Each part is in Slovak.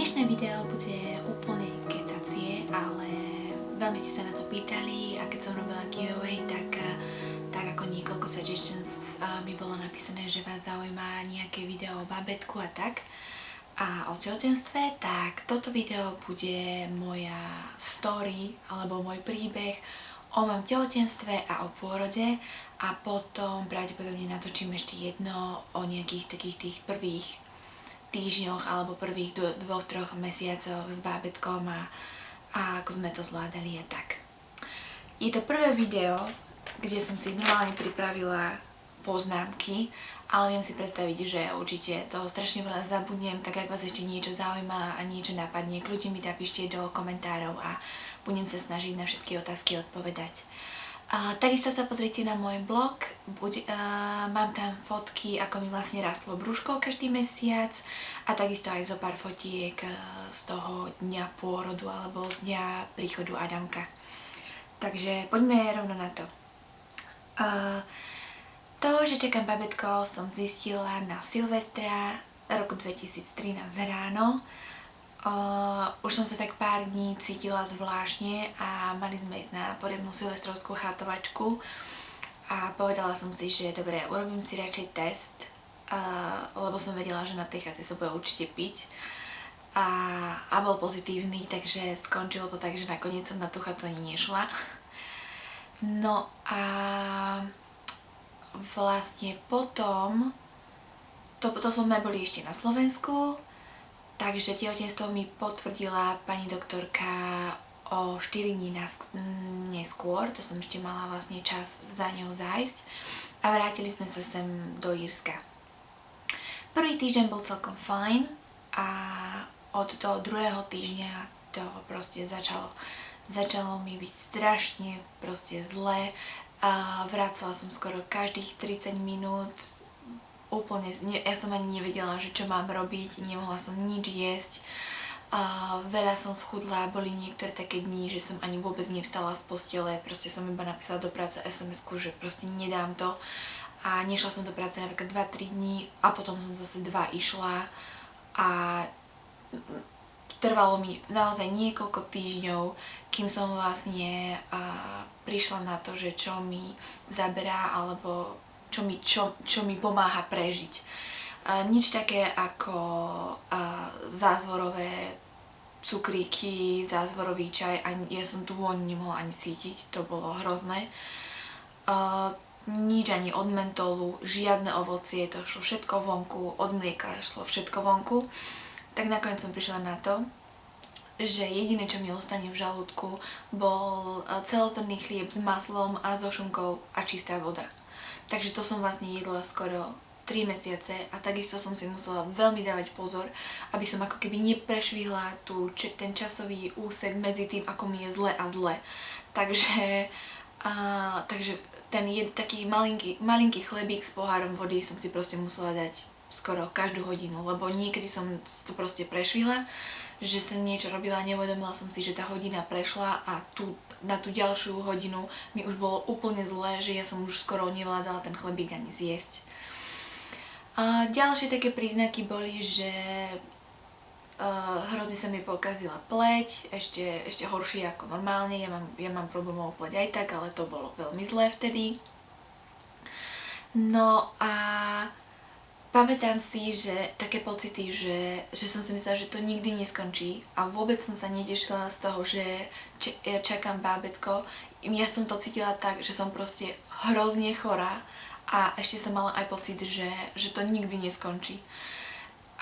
Dnešné video bude úplne kecacie, ale veľmi ste sa na to pýtali a keď som robila giveaway, tak ako niekoľko suggestions mi bolo napísané, že vás zaujíma nejaké video o bábätku a tak a o tehotenstve, tak toto video bude moja story alebo môj príbeh o mojom tehotenstve a o pôrode a potom pravdepodobne natočím ešte jedno o nejakých takých tých prvých týždňoch alebo prvých 2-3 mesiacoch s bábätkom a ako sme to zvládali a tak. Je to prvé video, kde som si normálne pripravila poznámky, ale viem si predstaviť, že určite toho strašne veľa zabudnem, tak ak vás ešte niečo zaujíma a niečo napadne, kľudne mi napíšte do komentárov a budem sa snažiť na všetky otázky odpovedať. Takisto sa pozrite na môj blog, mám tam fotky, ako mi vlastne rastlo brúško každý mesiac a takisto aj zo pár fotiek z toho dňa pôrodu alebo z dňa príchodu Adamka. Takže poďme rovno na to. To, že čakám bábätko, som zistila na Silvestra roku 2013 ráno. Už som sa tak pár dní cítila zvláštne a mali sme ísť na poriadnu silvestrovskú chátovačku a povedala som si, že dobre, urobím si radšej test, lebo som vedela, že na tej chate sa bude určite piť a bol pozitívny, takže skončilo to tak, že nakoniec som na tú chatu ani nešla. No a vlastne potom, to sme boli ešte na Slovensku. Takže tehotenstvo mi potvrdila pani doktorka o 4 dní neskôr, to som ešte mala vlastne čas za ňou zájsť a vrátili sme sa sem do Írska. Prvý týždeň bol celkom fajn a od toho druhého týždňa to proste začalo mi byť strašne proste zle a vracala som skoro každých 30 minút. Úplne, ja som ani nevedela, že čo mám robiť, nemohla som nič jesť, veľa som schudla, boli niektoré také dni, že som ani vôbec nevstala z postele, proste som iba napísala do práce SMS-ku, že proste nedám to a nešla som do práce napríklad 2-3 dní a potom som zase 2 išla a trvalo mi naozaj niekoľko týždňov, kým som vlastne prišla na to, že čo mi zaberá alebo čo mi pomáha prežiť. Nič také ako zázvorové cukríky, zázvorový čaj, ja som tú vôňu nemohla ani cítiť, to bolo hrozné. Nič ani od mentolu, žiadne ovocie, to šlo všetko vonku, od mlieka šlo všetko vonku. Tak nakoniec som prišla na to, že jediné, čo mi ostane v žalúdku, bol celozrnný chlieb s maslom a so šunkou a čistá voda. Takže to som vlastne jedla skoro 3 mesiace a takisto som si musela veľmi dávať pozor, aby som ako keby neprešvihla ten časový úsek medzi tým, ako mi je zle a zle. Takže ten taký malinký chlebík s pohárom vody som si proste musela dať skoro každú hodinu, lebo niekedy som to proste prešvihla, že som niečo robila a neuvedomila som si, že tá hodina prešla a na tú ďalšiu hodinu mi už bolo úplne zlé, že ja som už skoro nevládala ten chlebík ani zjesť. A ďalšie také príznaky boli, že hrozne sa mi pokazila pleť, ešte horšie ako normálne, ja mám problémov pleť aj tak, ale to bolo veľmi zlé vtedy. No a pamätám si, že také pocity, že som si myslela, že to nikdy neskončí a vôbec som sa netešila z toho, že čakám bábätko. Ja som to cítila tak, že som proste hrozne chorá a ešte som mala aj pocit, že to nikdy neskončí.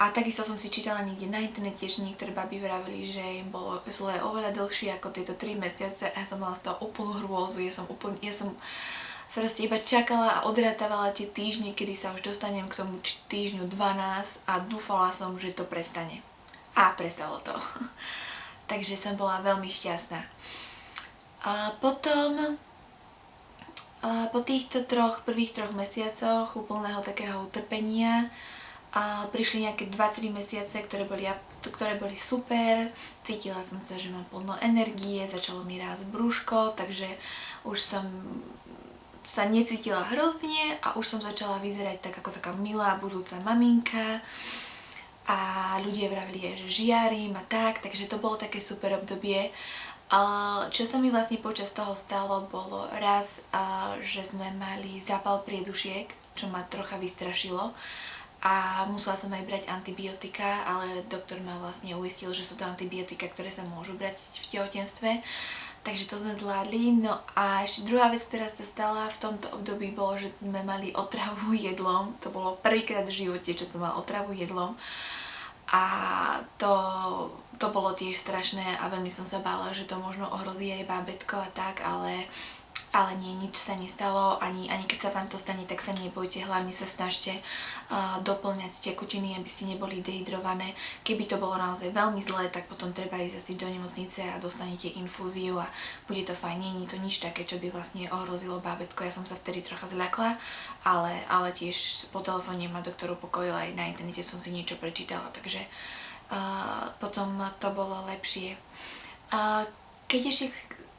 A takisto som si čítala niekde na internete, že niektoré baby vraveli, že im bolo zle oveľa dlhšie ako tieto 3 mesiace a ja som mala z toho úplnú hrôzu. Ja som proste iba čakala a odrátavala tie týždne, kedy sa už dostanem k tomu týždňu 12 a dúfala som, že to prestane. A prestalo to. Takže som bola veľmi šťastná. A potom, po týchto prvých 3 mesiacoch úplného takého utrpenia prišli nejaké 2-3 mesiace, ktoré boli super. Cítila som sa, že mám plno energie, začalo mi rásť brúško, takže už som sa necítila hrozne a už som začala vyzerať tak ako taká milá budúca maminka. a ľudia vravili, že žiarím a tak, takže to bolo také super obdobie. Čo sa mi vlastne počas toho stalo, bolo raz, že sme mali zápal priedušiek, čo ma trocha vystrašilo a musela som aj brať antibiotika, ale doktor ma vlastne uistil, že sú to antibiotika, ktoré sa môžu brať v tehotenstve. Takže to sme zvládli. No a ešte druhá vec, ktorá sa stala v tomto období, bolo, že sme mali otravu jedlom. To bolo prvýkrát v živote, čo som mala otravu jedlom. A to bolo tiež strašné a veľmi som sa bála, že to možno ohrozí aj bábätko a tak, ale nie, nič sa nestalo, ani keď sa vám to stane, tak sa nebojte, hlavne sa snažte doplňať tekutiny, aby ste neboli dehydrované. Keby to bolo naozaj veľmi zlé, tak potom treba ísť asi do nemocnice a dostanete infúziu a bude to fajn. Nie je to nič také, čo by vlastne ohrozilo bábätko. Ja som sa vtedy trocha zľakla, ale tiež po telefóne ma doktor upokojil, aj na internete som si niečo prečítala, takže potom to bolo lepšie. Keď ešte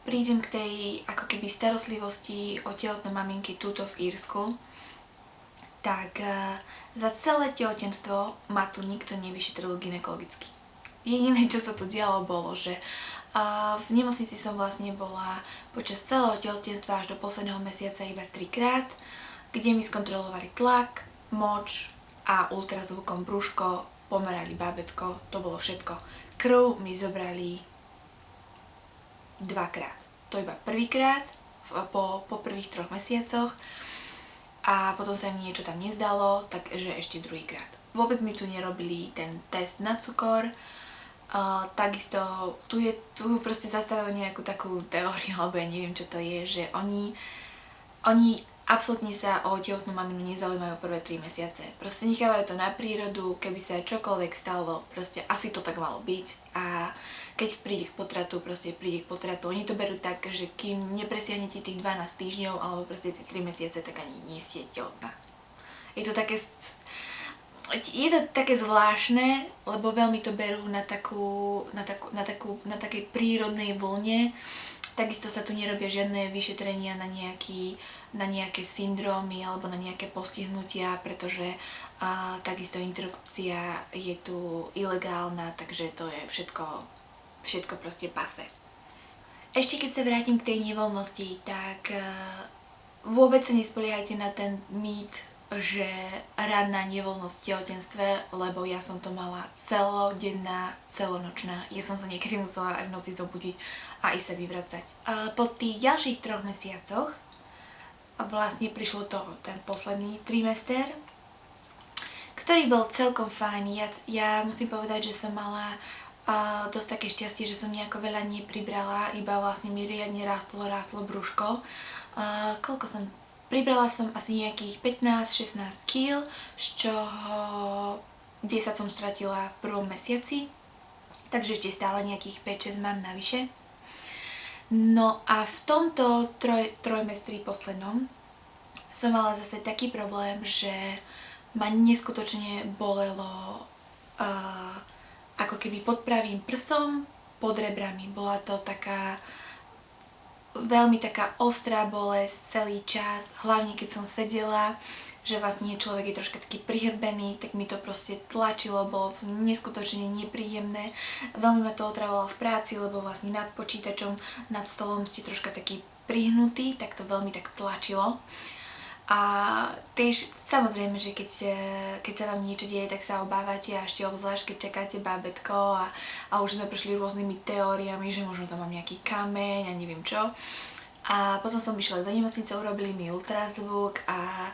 prídem k tej ako keby starostlivosti o tehotné maminky túto v Írsku, tak za celé tehotenstvo ma tu nikto nevyšetril gynekologicky. Jediné, čo sa tu dialo, bolo, že v nemocnici som vlastne bola počas celého tehotenstva až do posledného mesiaca iba 3-krát, kde mi skontrolovali tlak, moč a ultrazvukom brúško, pomerali bábätko, to bolo všetko. Krv mi zobrali 2-krát. To iba prvýkrát po prvých 3 mesiacoch a potom sa mi niečo tam nezdalo, takže ešte druhýkrát. Vôbec mi tu nerobili ten test na cukor, takisto tu proste zastavujú nejakú takú teóriu, alebo ja neviem čo to je, že oni absolútne sa o tehotnú maminu nezaujímajú prvé 3 mesiace. Proste nechávajú to na prírodu, keby sa čokoľvek stalo, proste asi to tak malo byť a keď príde k potratu, proste príde k potratu. Oni to berú tak, že kým nepresiahnete tých 12 týždňov alebo proste tie 3 mesiace, tak ani nie ste tehotná. Je to také zvláštne, lebo veľmi to berú na takej prírodnej vlne. Takisto sa tu nerobia žiadne vyšetrenia na nejaké syndrómy alebo na nejaké postihnutia, pretože takisto interrupcia je tu ilegálna, takže to je všetko proste pase. Ešte keď sa vrátim k tej nevoľnosti, tak vôbec sa nespoliehajte na ten mýt, že ranná nevoľnosť v tehotenstve, lebo ja som to mala celodenná, celonočná. Ja som sa niekedy musela aj v noci zobudiť a ísť sa vyvracať. Po tých ďalších 3 mesiacoch vlastne prišlo ten posledný trimester, ktorý bol celkom fajn. Ja musím povedať, že som mala dosť také šťastie, že som nejako veľa nepribrala, iba vlastne mi riadne rástlo brúško. Pribrala som asi nejakých 15-16 kg, z čoho 10 som stratila v prvom mesiaci, takže ešte stále nejakých 5-6 mám navyše. No a v tomto trojmestri poslednom som mala zase taký problém, že ma neskutočne bolelo ako keby pod pravým prsom, pod rebrami. Bola to veľmi taká ostrá bolesť celý čas, hlavne keď som sedela, že vlastne človek je troška taký prihrbený, tak mi to proste tlačilo, bolo neskutočne nepríjemné. Veľmi ma to otravovalo v práci, lebo vlastne nad počítačom, nad stolom ste troška taký prihnutý, tak to veľmi tak tlačilo. A tiež samozrejme, že keď sa vám niečo deje, tak sa obávate a ešte obzvlášť, keď čakáte bábätko a už sme prešli rôznymi teóriami, že možno tam mám nejaký kameň a neviem čo. A potom som išla do nemocnice, urobili mi ultrazvuk a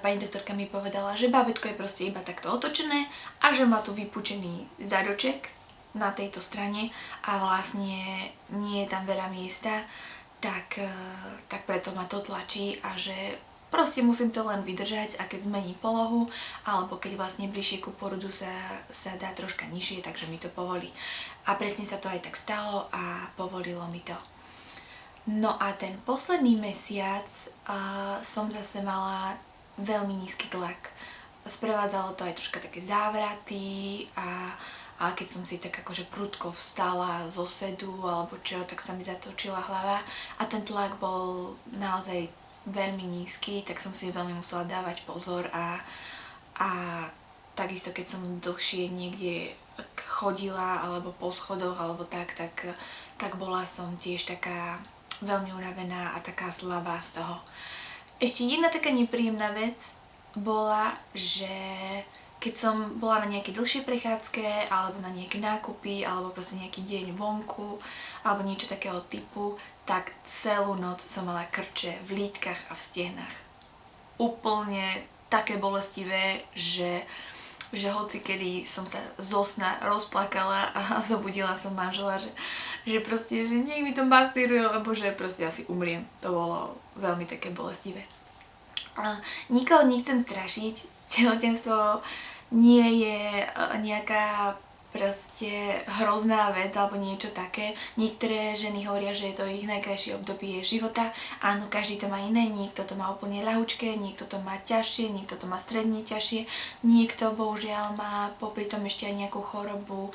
pani doktorka mi povedala, že bábätko je proste iba takto otočené a že má tu vypučený zadoček na tejto strane a vlastne nie je tam veľa miesta. Tak preto ma to tlačí a že proste musím to len vydržať a keď zmení polohu alebo keď vlastne bližšie ku porodu sa dá troška nižšie, takže mi to povolí. A presne sa to aj tak stalo a povolilo mi to. No a ten posledný mesiac som zase mala veľmi nízky tlak. Sprevádzalo to aj troška také závraty a keď som si tak akože prudko vstala zo sedu alebo čo, tak sa mi zatočila hlava a ten tlak bol naozaj veľmi nízky, tak som si veľmi musela dávať pozor a takisto keď som dlhšie niekde chodila alebo po schodoch alebo tak bola som tiež taká veľmi unavená a taká slabá z toho. Ešte jedna taká nepríjemná vec bola, že keď som bola na nejakej dlhšej prechádzke alebo na nejaké nákupy alebo proste nejaký deň vonku alebo niečo takého typu, tak celú noc som mala krče v lítkach a v stehnách. Úplne také bolestivé, že hoci kedy som sa zo sna rozplakala a zobudila som manžela, že proste, že nech mi to masíruje, lebo že proste asi umriem. To bolo veľmi také bolestivé. Nikoho nechcem strašiť, tehotenstvo nie je nejaká proste hrozná vec alebo niečo také. Niektoré ženy hovoria, že je to ich najkrajšie obdobie života. Áno, každý to má iné, niekto to má úplne ľahučké, niekto to má ťažšie, niekto to má stredne ťažšie, niekto bohužiaľ má popri tom ešte aj nejakú chorobu,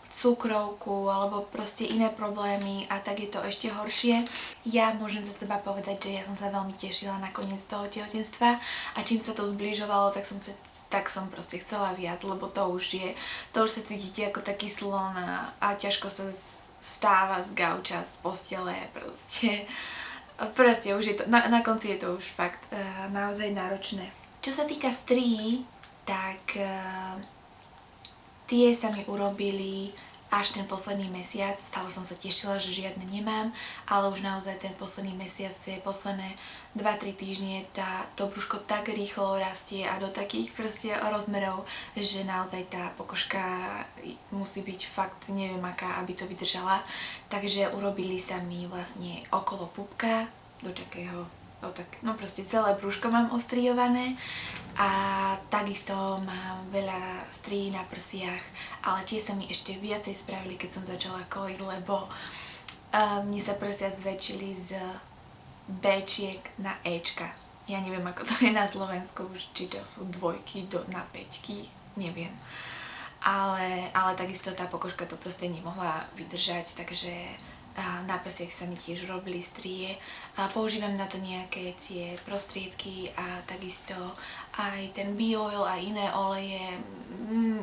cukrovku alebo proste iné problémy a tak je to ešte horšie. Ja môžem za seba povedať, že ja som sa veľmi tešila na koniec toho tehotenstva a čím sa to zbližovalo, tak som proste chcela viac, lebo to už sa cítite ako taký slon a ťažko sa vstáva z gauča, z postele, proste už je to, na konci je to už fakt naozaj náročné. Čo sa týka strií, tak tie sa mi urobili až ten posledný mesiac. Stále som sa tešila, že žiadne nemám, ale už naozaj ten posledný mesiac, tie posledné 2-3 týždne to brúško tak rýchlo rastie a do takých proste rozmerov, že naozaj tá pokožka musí byť fakt neviem aká, aby to vydržala. Takže urobili sa mi vlastne okolo pupka, do takého, no proste celé brúško mám ostriované a takisto mám veľa strií na prsiach, ale tie sa mi ešte viacej spravili, keď som začala kojiť, lebo mne sa prsia zväčšili z Bčiek na Ečka. Ja neviem, ako to je na Slovensku, či to sú dvojky na päťky, neviem. Ale takisto tá pokožka to proste nemohla vydržať, takže na prsiach sa mi tiež robili strie. Používam na to nejaké tie prostriedky a takisto aj ten Bioil a iné oleje.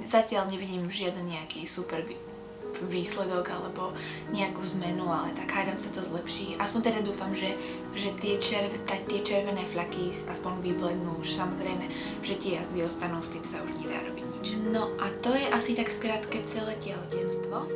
Zatiaľ nevidím žiaden nejaký super výsledok alebo nejakú zmenu, ale tak hádam sa to zlepší. Aspoň teda dúfam, že tie červené flaky aspoň vyblednú už. Samozrejme, že tie jazvy ostanú, s tým sa už nedá robiť nič. No a to je asi tak skrátke celé tehotenstvo.